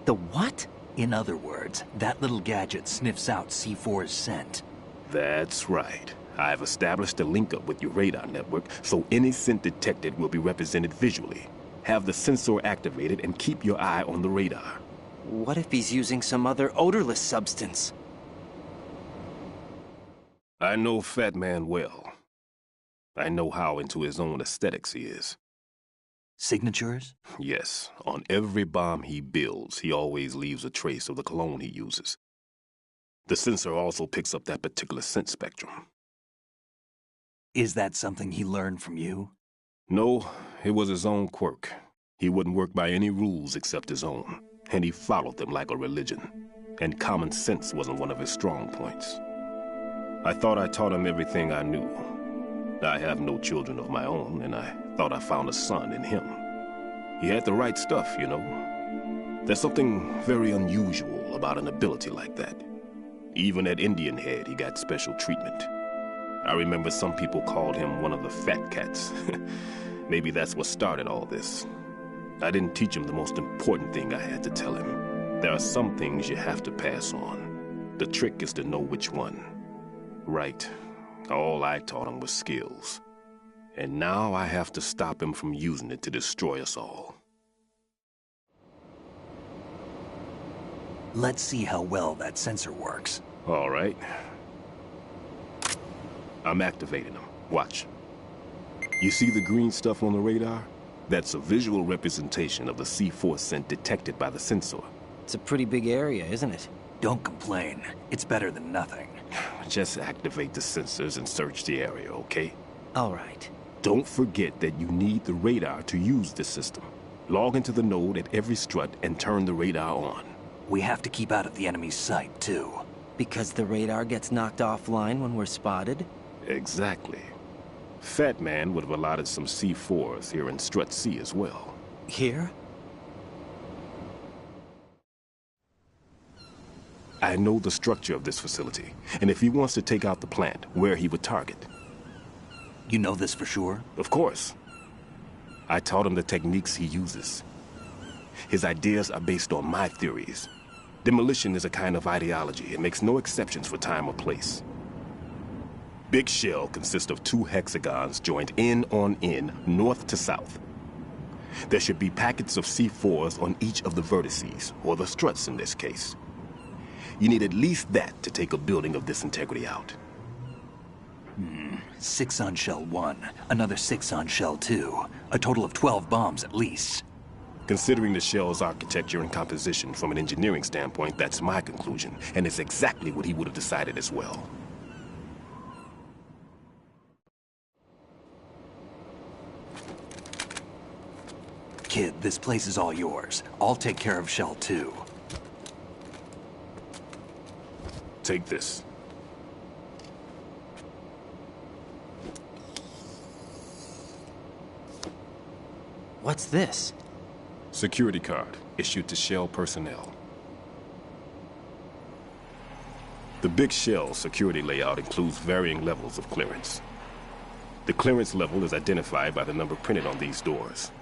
S2: The what?
S8: In other words, that little gadget sniffs out C4's scent.
S15: That's right. I've established a link up with your radar network, so any scent detected will be represented visually. Have the sensor activated and keep your eye on the radar.
S2: What if he's using some other odorless substance?
S15: I know Fat Man well. I know how into his own aesthetics he is.
S8: Signatures?
S15: Yes. On every bomb he builds, he always leaves a trace of the cologne he uses. The sensor also picks up that particular scent spectrum.
S8: Is that something he learned from you?
S15: No, it was his own quirk. He wouldn't work by any rules except his own, and he followed them like a religion. And common sense wasn't one of his strong points. I thought I taught him everything I knew. I have no children of my own, and I thought I found a son in him. He had the right stuff, you know. There's something very unusual about an ability like that. Even at Indian Head, he got special treatment. I remember some people called him one of the fat cats. Maybe that's what started all this. I didn't teach him the most important thing I had to tell him. There are some things you have to pass on. The trick is to know which one. Right. All I taught him was skills. And now I have to stop him from using it to destroy us all.
S8: Let's see how well that sensor works.
S15: All right. I'm activating them. Watch. You see the green stuff on the radar? That's a visual representation of the C4 scent detected by the sensor.
S2: It's a pretty big area, isn't it?
S8: Don't complain. It's better than nothing.
S15: Just activate the sensors and search the area, okay?
S2: All right.
S15: Don't forget that you need the radar to use this system. Log into the node at every strut and turn the radar on.
S8: We have to keep out of the enemy's sight, too.
S2: Because the radar gets knocked offline when we're spotted?
S15: Exactly. Fat Man would have allotted some C4s here in Strut C as well.
S2: Here?
S15: I know the structure of this facility, and if he wants to take out the plant, where he would target.
S8: You know this for sure?
S15: Of course. I taught him the techniques he uses. His ideas are based on my theories. Demolition is a kind of ideology. It makes no exceptions for time or place. Big shell consists of 2 hexagons joined end on end, north to south. There should be packets of C4s on each of the vertices, or the struts in this case. You need at least that to take a building of this integrity out.
S8: 6 on shell 1, another 6 on shell 2. A total of 12 bombs at least.
S15: Considering the shell's architecture and composition from an engineering standpoint, that's my conclusion, and it's exactly what he would have decided as well.
S8: Kid, this place is all yours. I'll take care of shell 2.
S15: Take this.
S2: What's this?
S15: Security card, issued to Shell personnel. The Big Shell security layout includes varying levels of clearance. The clearance level is identified by the number printed on these doors.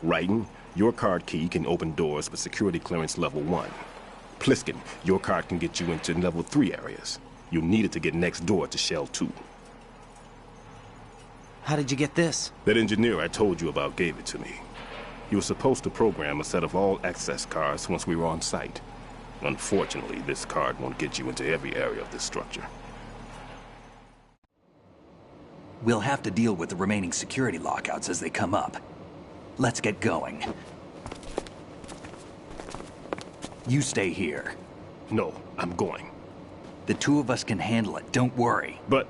S15: Writing, your card key can open doors with security clearance level 1. Pliskin, your card can get you into level 3 areas. You needed to get next door to Shell 2.
S2: How did you get this?
S15: That engineer I told you about gave it to me. He was supposed to program a set of all-access cards once we were on site. Unfortunately, this card won't get you into every area of this structure.
S8: We'll have to deal with the remaining security lockouts as they come up. Let's get going. You stay here.
S15: No, I'm going.
S8: The two of us can handle it, don't worry.
S15: But...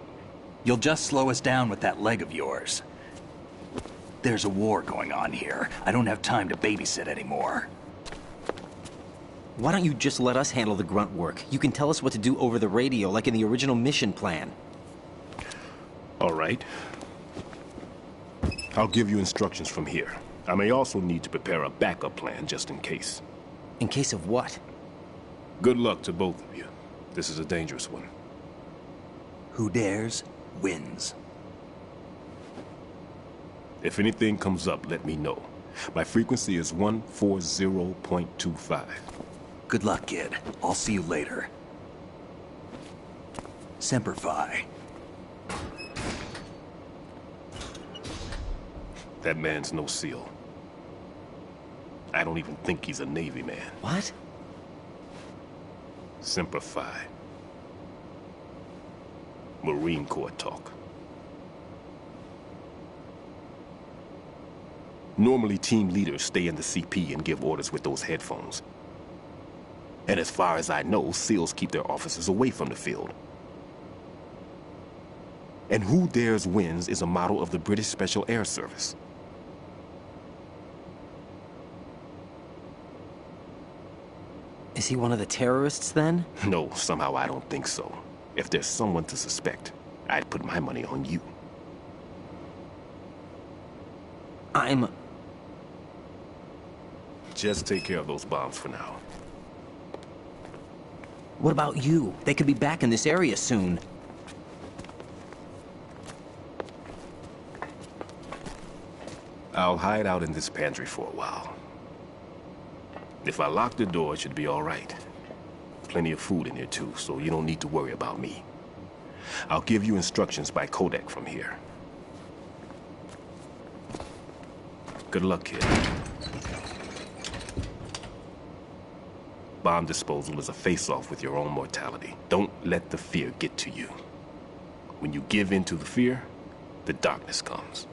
S8: You'll just slow us down with that leg of yours. There's a war going on here. I don't have time to babysit anymore.
S2: Why don't you just let us handle the grunt work? You can tell us what to do over the radio, like in the original mission plan.
S15: All right. I'll give you instructions from here. I may also need to prepare a backup plan just in case.
S2: In case of what?
S15: Good luck to both of you. This is a dangerous one.
S8: Who dares, wins.
S15: If anything comes up, let me know. My frequency is 140.25.
S8: Good luck, kid. I'll see you later. Semper Fi.
S15: That man's no SEAL. I don't even think he's a Navy man.
S2: What?
S15: Semper Fi. Marine Corps talk. Normally, team leaders stay in the CP and give orders with those headphones. And as far as I know, SEALs keep their officers away from the field. And who dares wins is a model of the British Special Air Service.
S2: Is he one of the terrorists, then?
S15: No, somehow I don't think so. If there's someone to suspect, I'd put my money on you. Just take care of those bombs for now.
S2: What about you? They could be back in this area soon.
S15: I'll hide out in this pantry for a while. If I lock the door, it should be all right. Plenty of food in here too, so you don't need to worry about me. I'll give you instructions by codec from here. Good luck, kid. Bomb disposal is a face-off with your own mortality. Don't let the fear get to you. When you give in to the fear, the darkness comes.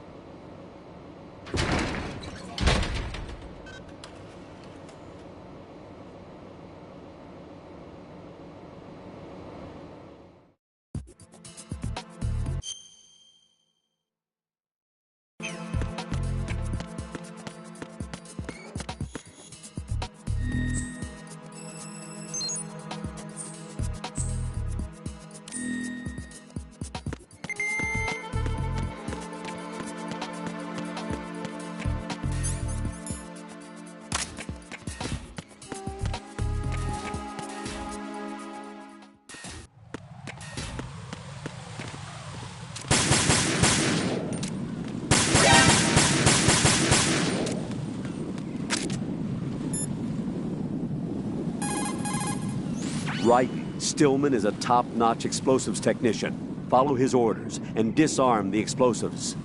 S1: Right. Stillman is a top-notch explosives technician. Follow his orders and disarm the explosives.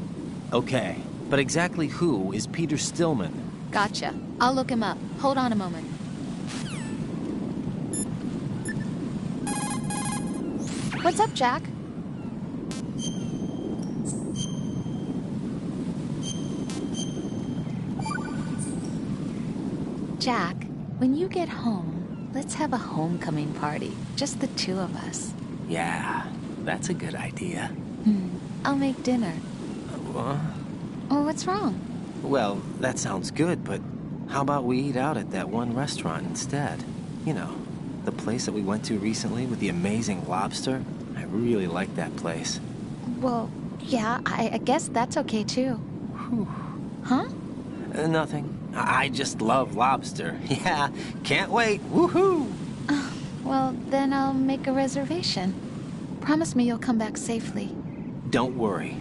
S2: Okay, but exactly who is Peter Stillman?
S5: Gotcha. I'll look him up. Hold on a moment. What's up, Jack? Jack, when you get home, let's have a homecoming party. Just the two of us.
S2: Yeah, that's a good idea.
S5: I'll make dinner.
S2: What?
S5: Oh, what's wrong?
S2: Well, that sounds good, but how about we eat out at that one restaurant instead? You know, the place that we went to recently with the amazing lobster. I really like that place.
S5: Well, yeah, I guess that's okay too.
S2: Whew.
S5: Huh?
S2: Nothing. I just love lobster. Yeah, can't wait. Woohoo!
S5: Well, then I'll make a reservation. Promise me you'll come back safely.
S2: Don't worry.